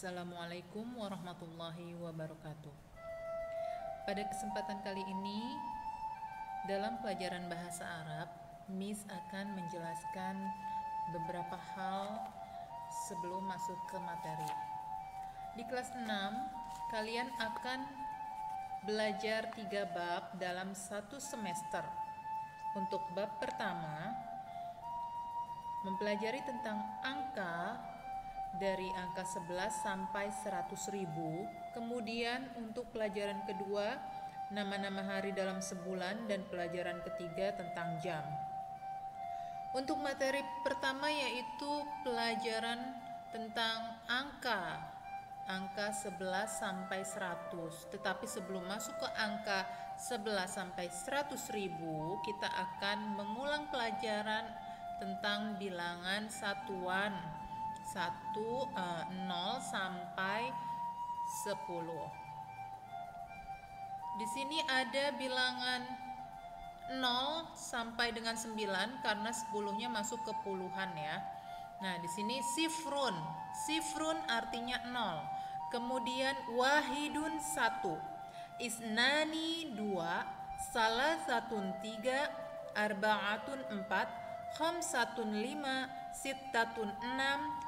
Assalamualaikum warahmatullahi wabarakatuh. Pada kesempatan kali ini, dalam pelajaran bahasa Arab, Miss akan menjelaskan beberapa hal sebelum masuk ke materi. Di kelas 6, kalian akan belajar 3 bab dalam satu semester. Untuk bab pertama, mempelajari tentang angka dari angka 11 sampai 100.000. Kemudian untuk pelajaran kedua, nama-nama hari dalam sebulan, dan pelajaran ketiga tentang jam. Untuk materi pertama yaitu pelajaran tentang angka 11 sampai 100. Tetapi sebelum masuk ke angka 11 sampai 100.000, kita akan mengulang pelajaran tentang bilangan satuan 0 sampai 10. Di sini ada bilangan 0 sampai dengan 9 karena 10-nya masuk ke puluhan ya. Nah, di sini sifrun. Sifrun artinya 0. Kemudian wahidun 1. Isnani 2. Salasatun 3. Arba'atun 4. Khamsatun 5. Sittatun 6.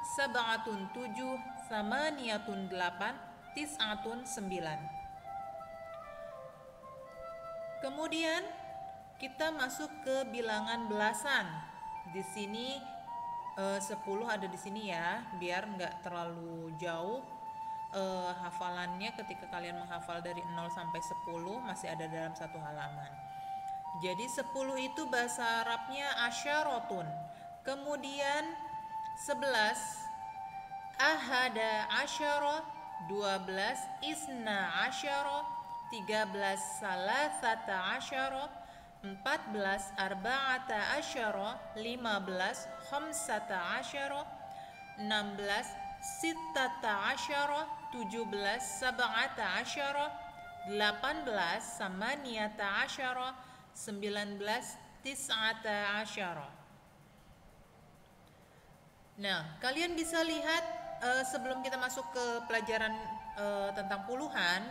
Sab'atun 7. Samaniyatun 8. Tis'atun 9. Kemudian kita masuk ke bilangan belasan. Di sini 10 ada di sini ya, biar nggak terlalu jauh hafalannya. Ketika kalian menghafal dari 0 sampai 10 masih ada dalam satu halaman. Jadi 10 itu bahasa Arabnya asyaratun. Kemudian 11 ahada asyara, 12 isna asyara, 13 salasata asyara, 14 arba'ata asyara, 15 khamsata asyara, 16 sittata asyara, 17 sab'ata asyara, 18 samaniyata asyara, 19 tis'ata asyara. Nah, kalian bisa lihat sebelum kita masuk ke pelajaran tentang puluhan,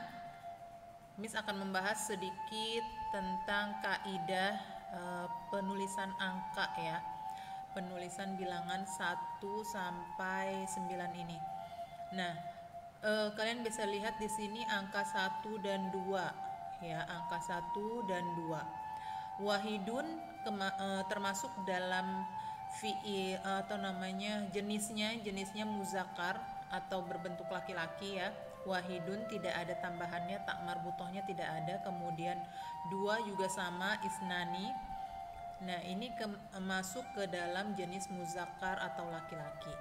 Miss akan membahas sedikit tentang kaidah penulisan angka ya. Penulisan bilangan 1 sampai 9 ini. Nah, kalian bisa lihat di sini angka 1 dan 2 ya, angka 1 dan 2. Wahidun termasuk dalam fi'il atau namanya jenisnya muzakkar atau berbentuk laki-laki ya. Wahidun tidak ada tambahannya, tak marbutohnya tidak ada. Kemudian 2 juga sama, isnani. Nah, ini masuk ke dalam jenis muzakkar atau laki-laki.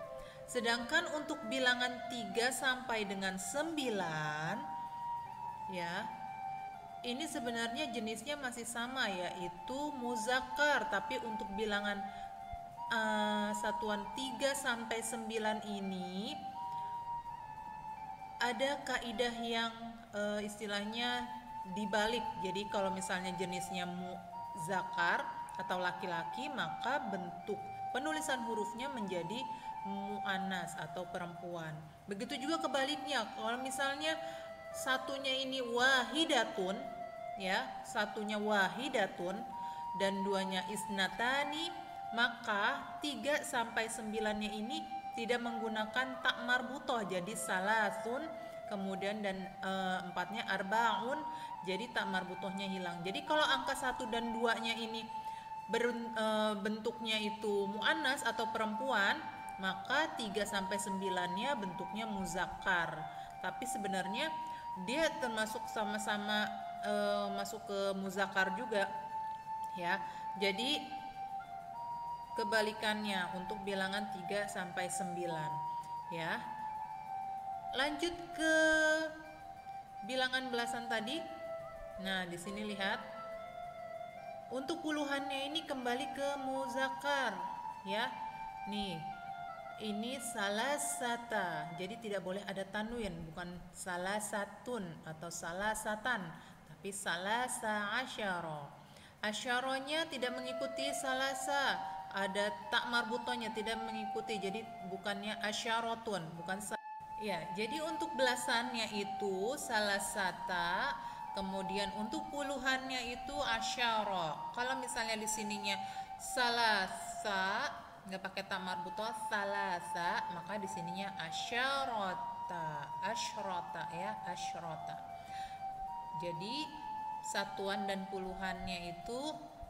Sedangkan untuk bilangan 3 sampai dengan 9 ya, ini sebenarnya jenisnya masih sama, yaitu muzakkar, tapi untuk bilangan satuan 3 sampai 9 ini ada kaidah yang istilahnya dibalik. Jadi kalau misalnya jenisnya muzakkar atau laki-laki, maka bentuk penulisan hurufnya menjadi muannas atau perempuan. Begitu juga kebaliknya, kalau misalnya satunya ini wahidatun ya, satunya wahidatun dan duanya isnatani, maka 3 sampai 9-nya ini tidak menggunakan tak marbutoh, jadi salasun. Kemudian dan 4-nya arbaun, jadi tak marbutohnya hilang. Jadi kalau angka 1 dan 2-nya ini bentuknya itu muannas atau perempuan, maka 3 sampai 9-nya bentuknya muzakkar. Tapi sebenarnya dia termasuk sama-sama masuk ke muzakkar juga ya. Jadi kebalikannya untuk bilangan 3 sampai 9 ya. Lanjut ke bilangan belasan tadi. Nah, di sini lihat. Untuk puluhannya ini kembali ke muzakkar ya. Nih, ini salasata. Jadi tidak boleh ada tanwin, bukan salasatun atau salasatan, tapi salasa asyara. Asyaronya tidak mengikuti salasa, ada tak marbutonya tidak mengikuti, jadi bukannya asyaratun, bukan Ya, jadi untuk belasannya itu salasata, kemudian untuk puluhannya itu asyara. Kalau misalnya di sininya salasa, nggak pakai ta marbutoh, salasa, maka di sininya asyarota, asyrota ya, asyrota. Jadi satuan dan puluhannya itu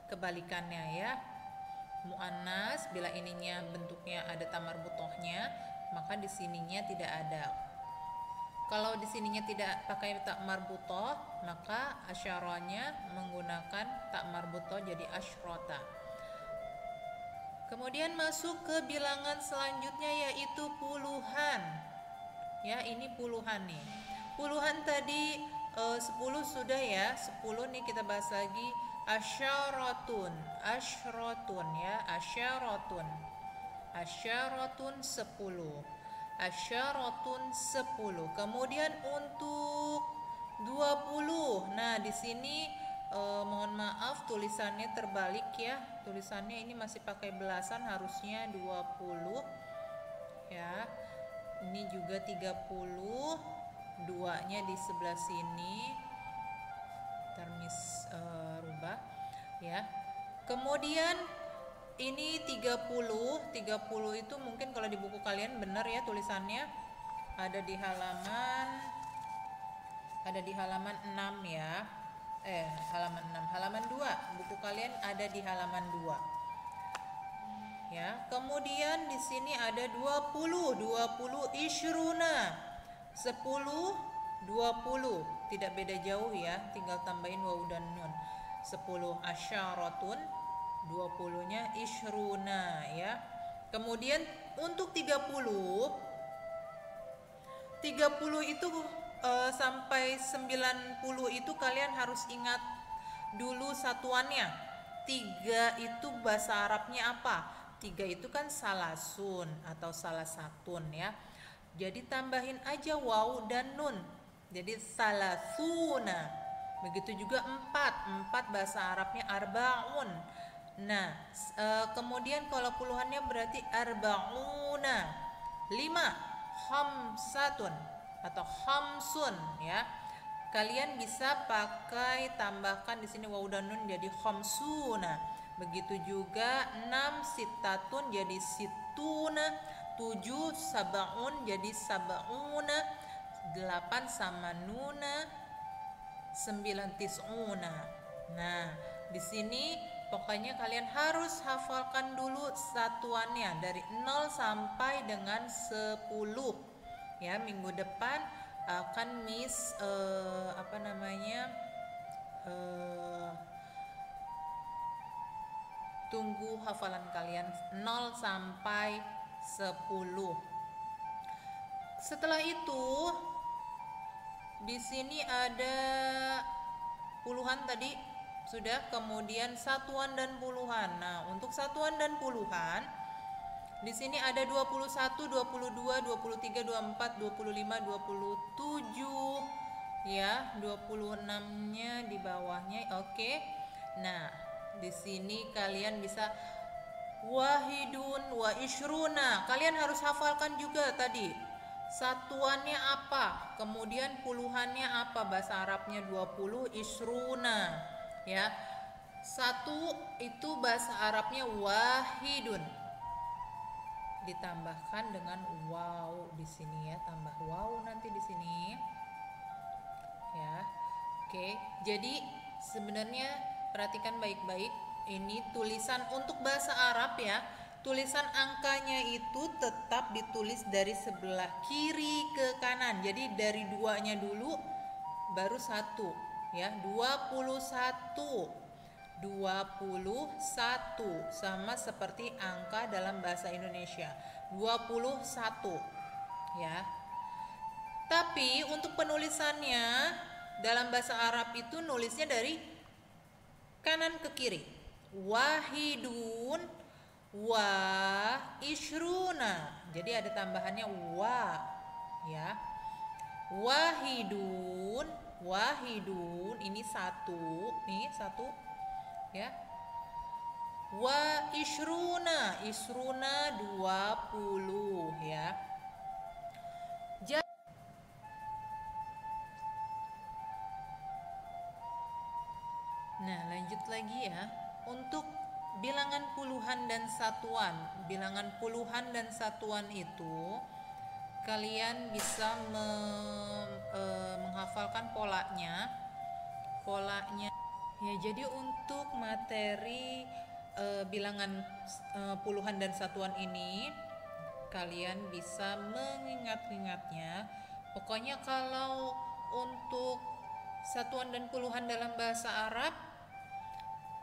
kebalikannya ya. Muannas bila ininya bentuknya ada ta marbutohnya, maka di sininya tidak ada. Kalau di sininya tidak pakai ta marbutoh, maka asyaranya menggunakan ta marbutoh jadi asyrota. Kemudian masuk ke bilangan selanjutnya yaitu puluhan. Ya, ini puluhan nih. Puluhan tadi 10 sudah ya. 10 nih kita bahas lagi asyaratun. Asyaratun ya, asyaratun. Asyaratun 10. Asyaratun 10. Kemudian untuk 20. Nah, di sini mohon maaf tulisannya terbalik ya. Tulisannya ini masih pakai belasan, harusnya 20 ya. Ini juga 30, duanya di sebelah sini. Termis rubah ya. Kemudian ini 30 itu mungkin kalau di buku kalian benar ya tulisannya. Ada di halaman 6 ya. Halaman 6, halaman 2. Buku kalian ada di halaman 2. Ya, kemudian di sini ada 20 isyruna. 10 20. Tidak beda jauh ya, tinggal tambahin waw dan nun. 10 asyaratun, 20-nya isyruna ya. Kemudian untuk 30 itu sampai 90 itu kalian harus ingat dulu satuannya. 3 itu bahasa Arabnya apa? 3 itu kan salasun atau salasatun ya. Jadi tambahin aja waw dan nun. Jadi salasuna. Begitu juga 4 bahasa Arabnya arbaun. Nah, kemudian kalau puluhannya berarti arbauna. 5 khamsatun atau khamsun ya. Kalian bisa pakai tambahkan di sini waw dan nun jadi khamsuna. Begitu juga 6 sitatun jadi situna, 7 sabaun jadi sabauna, 8 sama nuna, 9 tisuna. Nah, di sini pokoknya kalian harus hafalkan dulu satuannya dari 0 sampai dengan 10. Ya, minggu depan akan Miss tunggu hafalan kalian 0 sampai 10. Setelah itu di sini ada puluhan tadi sudah, kemudian satuan dan puluhan. Nah, untuk satuan dan puluhan di sini ada 21, 22, 23, 24, 25, 27 ya, 26-nya di bawahnya. Oke. Nah, di sini kalian bisa wahidun wa isyruna. Kalian harus hafalkan juga tadi satuannya apa, kemudian puluhannya apa. Bahasa Arabnya 20 isruna ya. 1 itu bahasa Arabnya wahidun. Ditambahkan dengan waw di sini ya, tambah waw nanti di sini. Ya. Oke, jadi sebenarnya perhatikan baik-baik, ini tulisan untuk bahasa Arab ya. Tulisan angkanya itu tetap ditulis dari sebelah kiri ke kanan. Jadi dari 2-nya dulu baru 1 ya. 21 sama seperti angka dalam bahasa Indonesia 21 ya. Tapi untuk penulisannya dalam bahasa Arab itu nulisnya dari kanan ke kiri. Wahidun wa ishruna. Jadi ada tambahannya wa ya. Wahidun ini 1 ya. Wa ishruna 20 ya. Lanjut lagi ya. Untuk bilangan puluhan dan satuan. Bilangan puluhan dan satuan itu kalian bisa menghafalkan polanya. Ya, jadi untuk materi bilangan puluhan dan satuan ini kalian bisa mengingat-ingatnya. Pokoknya kalau untuk satuan dan puluhan dalam bahasa Arab,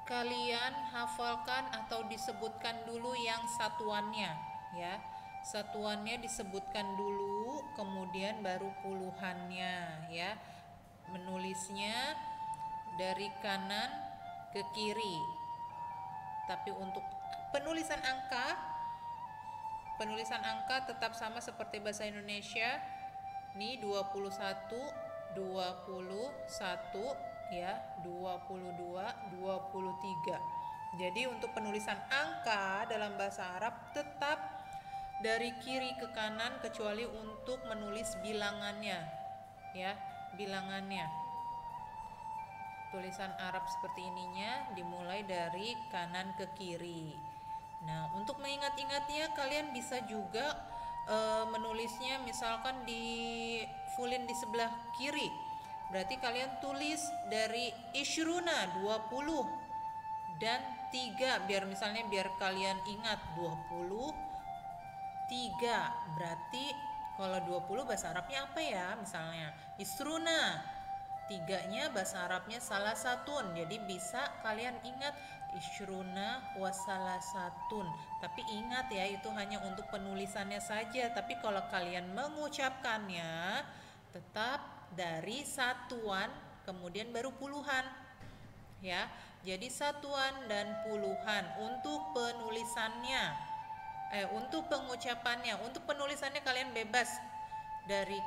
kalian hafalkan atau disebutkan dulu yang satuannya ya. Satuannya disebutkan dulu, kemudian baru puluhannya ya. Menulisnya dari kanan ke kiri. Tapi untuk penulisan angka tetap sama seperti bahasa Indonesia. Nih 21 ya, 22, 23. Jadi untuk penulisan angka dalam bahasa Arab tetap dari kiri ke kanan kecuali untuk menulis bilangannya ya, bilangannya. Tulisan Arab seperti ininya dimulai dari kanan ke kiri. Nah, untuk mengingat-ingatnya kalian bisa juga menulisnya misalkan di fullin di sebelah kiri. Berarti kalian tulis dari isyruna 20 dan 3 biar kalian ingat 23. Berarti kalau 20 bahasa Arabnya apa ya? Misalnya isruna. 3-nya bahasa Arabnya salasatun. Jadi bisa kalian ingat isyruna wasalasatun. Tapi ingat ya, itu hanya untuk penulisannya saja. Tapi kalau kalian mengucapkannya tetap dari satuan kemudian baru puluhan ya. Jadi satuan dan puluhan untuk penulisannya, untuk pengucapannya. Untuk penulisannya kalian bebas dari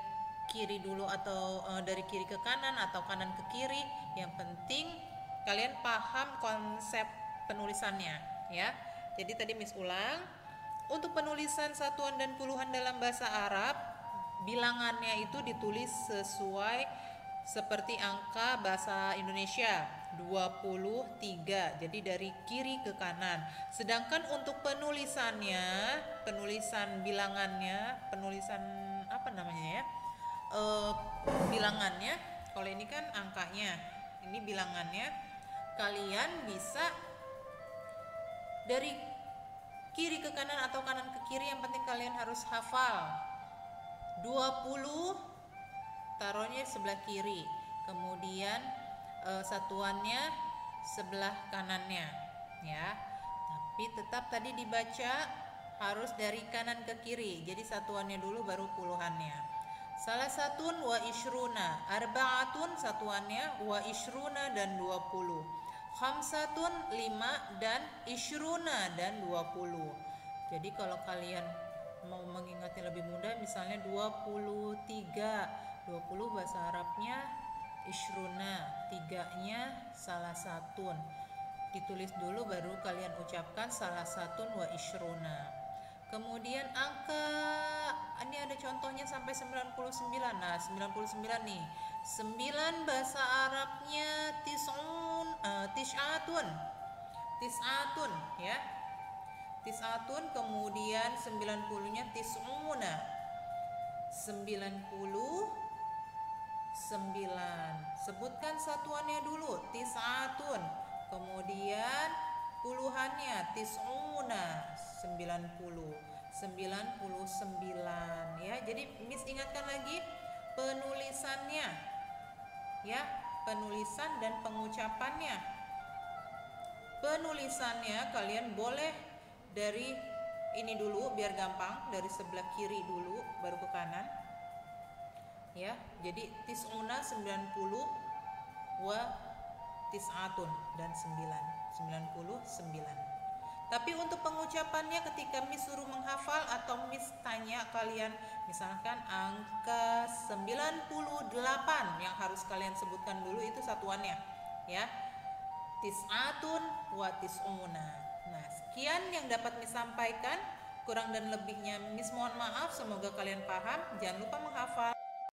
kiri dulu atau dari kiri ke kanan atau kanan ke kiri. Yang penting kalian paham konsep penulisannya ya. Jadi tadi Miss ulang, untuk penulisan satuan dan puluhan dalam bahasa Arab, bilangannya itu ditulis sesuai seperti angka bahasa Indonesia 23. Jadi dari kiri ke kanan. Sedangkan untuk penulisannya, penulisan bilangannya, penulisan apa namanya ya? Bilangannya, kalau ini kan angkanya, ini bilangannya. Kalian bisa dari kiri ke kanan atau kanan ke kiri, yang penting kalian harus hafal. 20 taruhnya sebelah kiri, kemudian satuannya sebelah kanannya ya. Tapi tetap tadi dibaca harus dari kanan ke kiri. Jadi satuannya dulu baru puluhannya. Salasatun wa isyruna, arba'atun satuannya, wa isyruna dan 20. Khamsatun 5 dan isyruna dan 20. Jadi kalau kalian mau mengingatnya lebih mudah, misalnya 23. 20 bahasa Arabnya isyruna, 3-nya salasatun. Ditulis dulu baru kalian ucapkan salasatun wa isyruna. Kemudian angka, ini ada contohnya sampai 99. Nah, 99 nih. 9 bahasa Arabnya tis'atun. Tis'atun ya. Tis'atun, kemudian 90-nya tis'una. 99. Sebutkan satuannya dulu, tis'atun. Kemudian puluhannya tis'una, 90. 99 ya. Jadi Miss ingatkan lagi penulisannya ya, penulisan dan pengucapannya. Penulisannya kalian boleh dari ini dulu biar gampang, dari sebelah kiri dulu baru ke kanan ya. Jadi tis'una 90 wa tis'atun dan 99. Tapi untuk pengucapannya ketika Miss suruh menghafal atau Miss tanya kalian, misalkan angka 98 yang harus kalian sebutkan dulu itu satuannya ya. Tis'atun wa tis'una. Nah, sekian yang dapat Miss sampaikan. Kurang dan lebihnya Miss mohon maaf. Semoga kalian paham. Jangan lupa menghafal.